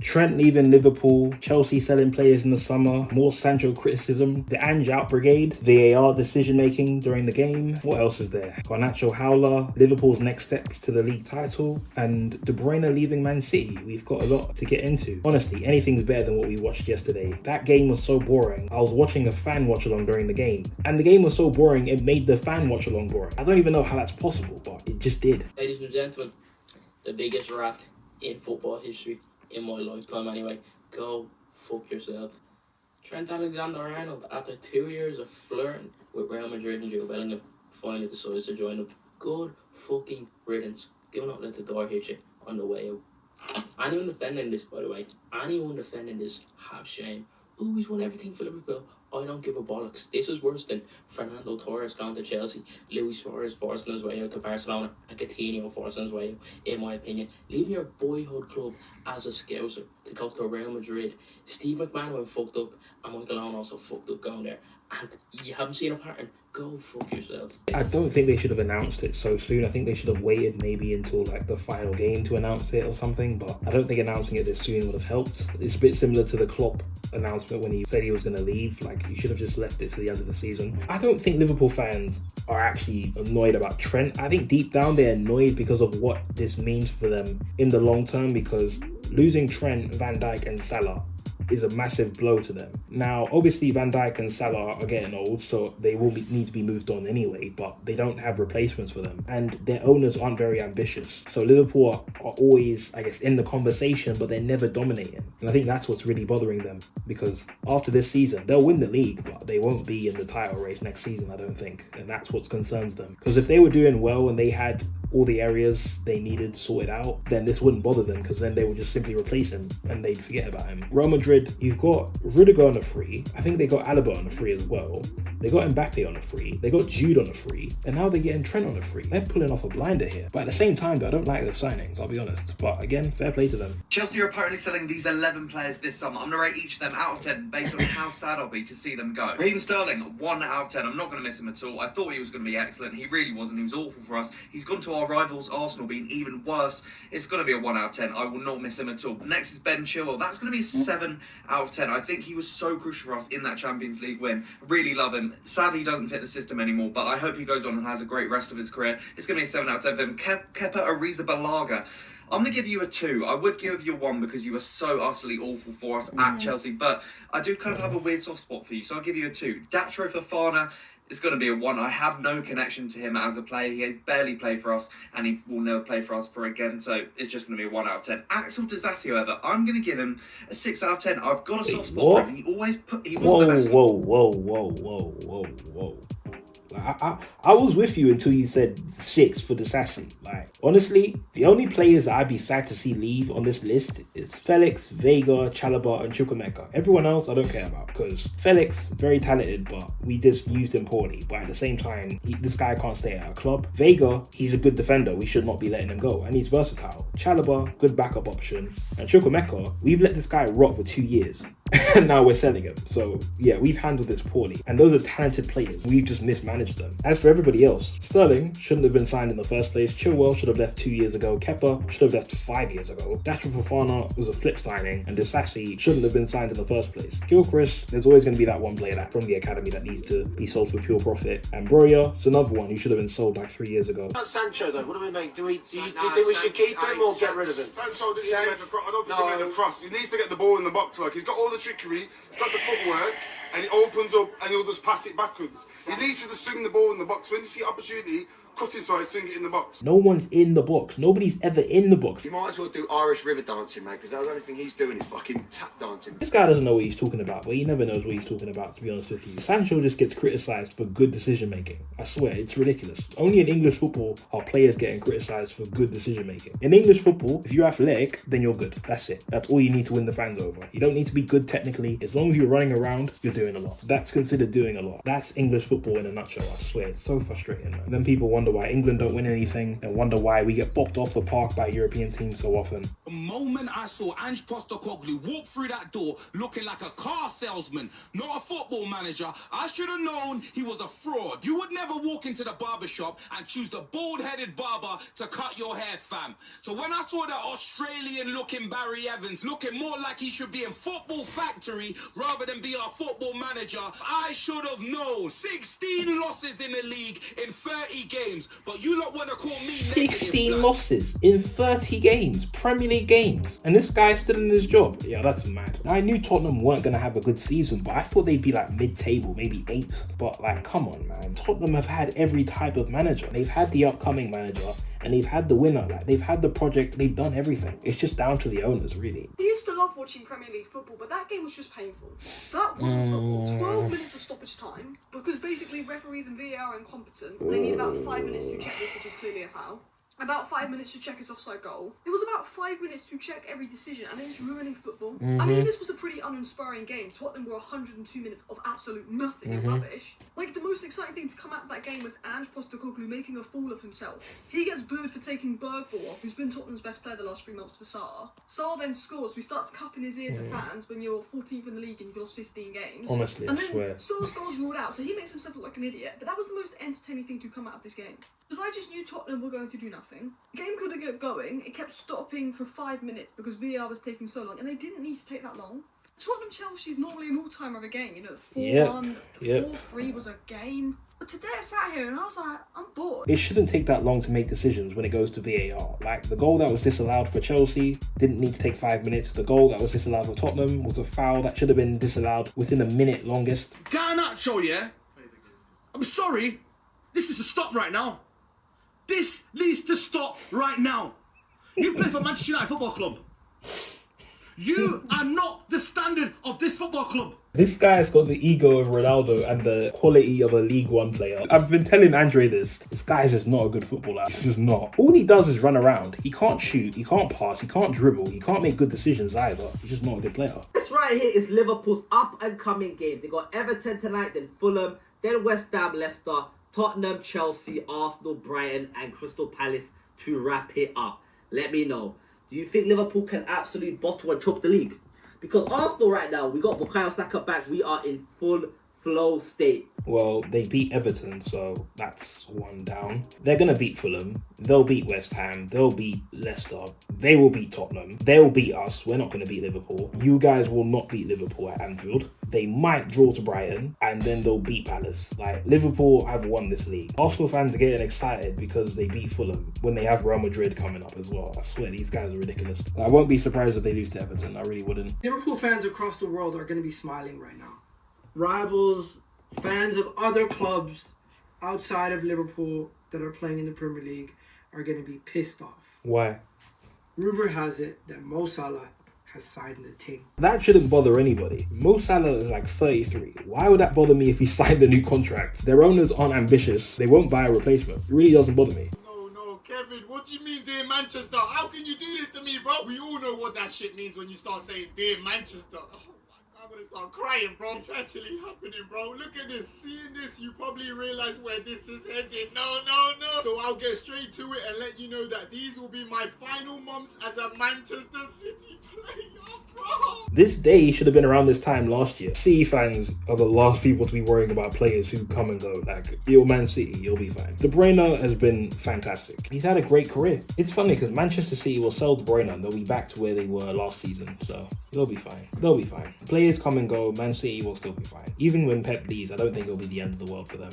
Trent leaving Liverpool, Chelsea selling players in the summer, more Sancho criticism, the Ange out brigade, VAR decision making during the game. What else is there? Garnacho howler, Liverpool's next steps to the league title, and De Bruyne leaving Man City. We've got a lot to get into. Honestly, anything's better than what we watched yesterday. That game was so boring. I was watching a fan watch along during the game, and the game was so boring it made the fan watch along boring. I don't even know how that's possible, but it just did. Ladies and gentlemen, the biggest rat in football history, in my lifetime anyway. Go fuck yourself. Trent Alexander-Arnold, after 2 years of flirting with Real Madrid and Jude Bellingham, finally decides to join them. Good fucking riddance. Do not let the door hit you on the way out. Anyone defending this, by the way, anyone defending this, have shame. Ooh, he's won everything for Liverpool. I don't give a bollocks. This is worse than Fernando Torres going to Chelsea, Luis Suarez forcing his way out to Barcelona, and Coutinho forcing his way out, in my opinion. Leaving your boyhood club as a scouser to go to Real Madrid. Steve McMahon fucked up, and Michael Owen also fucked up going there. And you haven't seen a pattern. Go fuck yourself. I don't think they should have announced it so soon. I think they should have waited maybe until like the final game to announce it or something, but I don't think announcing it this soon would have helped. It's a bit similar to the Klopp announcement when he said he was going to leave. Like, you should have just left it to the end of the season. I don't think Liverpool fans are actually annoyed about Trent. I think deep down they're annoyed because of what this means for them in the long term, because losing Trent, Van Dijk and Salah is a massive blow to them. Now, obviously Van Dijk and Salah are getting old, so they will need to be moved on anyway, but they don't have replacements for them, and their owners aren't very ambitious. So Liverpool are always, I guess, in the conversation, but they're never dominating. And I think that's what's really bothering them, because after this season, they'll win the league, but they won't be in the title race next season, I don't think. And that's what concerns them. Because if they were doing well and they had all the areas they needed sorted out, then this wouldn't bother them, because then they would just simply replace him and they'd forget about him. Real Madrid, you've got Rudiger on a free. I think they got Alaba on a free as well. They got Mbappe on a free. They got Jude on a free. And now they're getting Trent on a free. They're pulling off a blinder here. But at the same time, though, I don't like the signings, I'll be honest. But again, fair play to them. Chelsea are apparently selling these 11 players this summer. I'm going to rate each of them out of 10 based on how sad I'll be to see them go. Raheem Sterling, 1 out of 10. I'm not going to miss him at all. I thought he was going to be excellent. He really wasn't. He was awful for us. He's gone to our rivals, Arsenal, being even worse. It's going to be a 1 out of 10. I will not miss him at all. Next is Ben Chilwell. That's going to be a 7 out of 10. I think he was so crucial for us in that Champions League win. Really love him. Sadly, he doesn't fit the system anymore, but I hope he goes on and has a great rest of his career. It's going to be a 7 out of 10 for him. Kepa Arrizabalaga. I'm going to give you a 2. I would give you a 1 because you were so utterly awful for us at Chelsea, but I do kind of have a weird soft spot for you, so I'll give you a 2. Datro Fofana, it's going to be a 1. I have no connection to him as a player. He has barely played for us, and he will never play for us for again, so it's just going to be a 1 out of 10. Axel Disasi, however, I'm going to give him a 6 out of 10. I've got a soft spot for him. He always put... He was Whoa. I was with you until you said 6 for Disasi. Like, honestly, the only players that I'd be sad to see leave on this list is Felix, Vega, Chalobah, and Chukwuemeka. Everyone else I don't care about, because Felix, very talented, but we just used him poorly. But at the same time, this guy can't stay at our club. Vega, he's a good defender. We should not be letting him go, and he's versatile. Chalobah, good backup option. And Chukwuemeka, we've let this guy rot for 2 years. And now we're selling him. So yeah, we've handled this poorly. And those are talented players. We've just mismanaged them. As for everybody else, Sterling shouldn't have been signed in the first place. Chilwell should have left 2 years ago. Kepa should have left 5 years ago. Datro Fofana was a flip signing. And Disasi shouldn't have been signed in the first place. Gilchrist, there's always going to be that one player that from the academy that needs to be sold for pure profit. And Broya is another one who should have been sold like 3 years ago. Sancho though, what do we make? Do you think we should keep him or get rid of him? Sancho didn't even make a cross. I don't think he made a cross. He needs to get the ball in the box. Like, he's got all the trickery, he's got the footwork, and it opens up and he'll just pass it backwards. He needs to just swing the ball in the box. When you see opportunity, cut inside, swing it in the box. No one's in the box. Nobody's ever in the box. You might as well do Irish river dancing, mate, because the only thing he's doing is fucking tap dancing. This guy doesn't know what he's talking about, but he never knows what he's talking about, to be honest with you. Sancho just gets criticised for good decision making. I swear, it's ridiculous. Only in English football are players getting criticised for good decision making. In English football, if you're athletic, then you're good. That's it. That's all you need to win the fans over. You don't need to be good technically. As long as you're running around, you're doing a lot. That's considered doing a lot. That's English football in a nutshell, I swear. It's so frustrating, man. And then people wonder wonder why England don't win anything, and wonder why we get bopped off the park by European teams so often. The moment I saw Ange Postecoglou walk through that door looking like a car salesman, not a football manager, I should have known he was a fraud. You would never walk into the barber shop and choose the bald-headed barber to cut your hair, fam. So when I saw that Australian-looking Barry Evans looking more like he should be in Football Factory rather than be our football manager, I should have known. 16 losses in the league in 30 games, but you lot want to call me 16 negative, losses in 30 games, Premier League games, and this guy's still in his job. Yeah, that's mad. I knew Tottenham weren't going to have a good season, but I thought they'd be like mid-table, maybe 8th. But like, come on, man. Tottenham have had every type of manager. They've had the upcoming manager, and they've had the winner. Like, they've had the project, they've done everything. It's just down to the owners, really. I used to love watching Premier League football, but that game was just painful. That wasn't football. 12 minutes of stoppage time, because basically referees and VAR are incompetent. They need about 5 minutes to check this, which is clearly a foul. About 5 minutes to check his offside goal. It was about 5 minutes to check every decision, and it's ruining football. I mean, this was a pretty uninspiring game. Tottenham were 102 minutes of absolute nothing and rubbish. Like, the most exciting thing to come out of that game was Ange Postecoglou making a fool of himself. He gets booed for taking Bergbohr off, who's been Tottenham's best player the last 3 months for Saar. Saar then scores, so he starts cupping his ears to fans when you're 14th in the league and you've lost 15 games. Honestly, I and then swear. Saar's goal's ruled out, so he makes himself look like an idiot. But that was the most entertaining thing to come out of this game. Because I just knew Tottenham were going to do nothing. The game couldn't get going. It kept stopping for 5 minutes because VAR was taking so long, and they didn't need to take that long. Tottenham Chelsea is normally an all-timer of a game. You know, the 4-1, the 4-3 was a game. But today I sat here and I was like, I'm bored. It shouldn't take that long to make decisions when it goes to VAR. Like, the goal that was disallowed for Chelsea didn't need to take 5 minutes. The goal that was disallowed for Tottenham was a foul that should have been disallowed within a minute longest. Garnacho, yeah? I'm sorry. This is a stop right now. This needs to stop right now. You play for Manchester United Football Club. You are not the standard of this football club. This guy's got the ego of Ronaldo and the quality of a League One player. I've been telling Andre this. This guy's just not a good footballer. He's just not. All he does is run around. He can't shoot, he can't pass, he can't dribble, he can't make good decisions either. He's just not a good player. This right here is Liverpool's up and coming game. They got Everton tonight, then Fulham, then West Ham, Leicester, Tottenham, Chelsea, Arsenal, Brighton, and Crystal Palace to wrap it up. Let me know. Do you think Liverpool can absolutely bottle and choke the league? Because Arsenal right now, we got Bukayo Saka back. We are in full flow state. Well, they beat Everton, so that's one down. They're going to beat Fulham. They'll beat West Ham. They'll beat Leicester. They will beat Tottenham. They'll beat us. We're not going to beat Liverpool. You guys will not beat Liverpool at Anfield. They might draw to Brighton, and then they'll beat Palace. Like, Liverpool have won this league. Arsenal fans are getting excited because they beat Fulham when they have Real Madrid coming up as well. I swear, these guys are ridiculous. I won't be surprised if they lose to Everton. I really wouldn't. Liverpool fans across the world are going to be smiling right now. Rivals, fans of other clubs outside of Liverpool that are playing in the Premier League are going to be pissed off. Why? Rumor has it that Mo Salah has signed the team. That shouldn't bother anybody. Mo Salah is like 33. Why would that bother me if he signed a new contract? Their owners aren't ambitious. They won't buy a replacement. It really doesn't bother me. No, Kevin, what do you mean, dear Manchester? How can you do this to me, bro? We all know what that shit means when you start saying, dear Manchester. Oh, I'm gonna start crying, bro. It's actually happening, bro. Look at this. Seeing this, you probably realize where this is headed. No. So I'll get straight to it and let you know that these will be my final months as a Manchester City player, bro. This day should have been around this time last year. City fans are the last people to be worrying about players who come and go. Like, you're Man City, you'll be fine. De Bruyne has been fantastic. He's had a great career. It's funny because Manchester City will sell De Bruyne and they'll be back to where they were last season. So they'll be fine. They'll be fine. Players come and go. Man City will still be fine. Even when Pep leaves, I don't think it'll be the end of the world for them.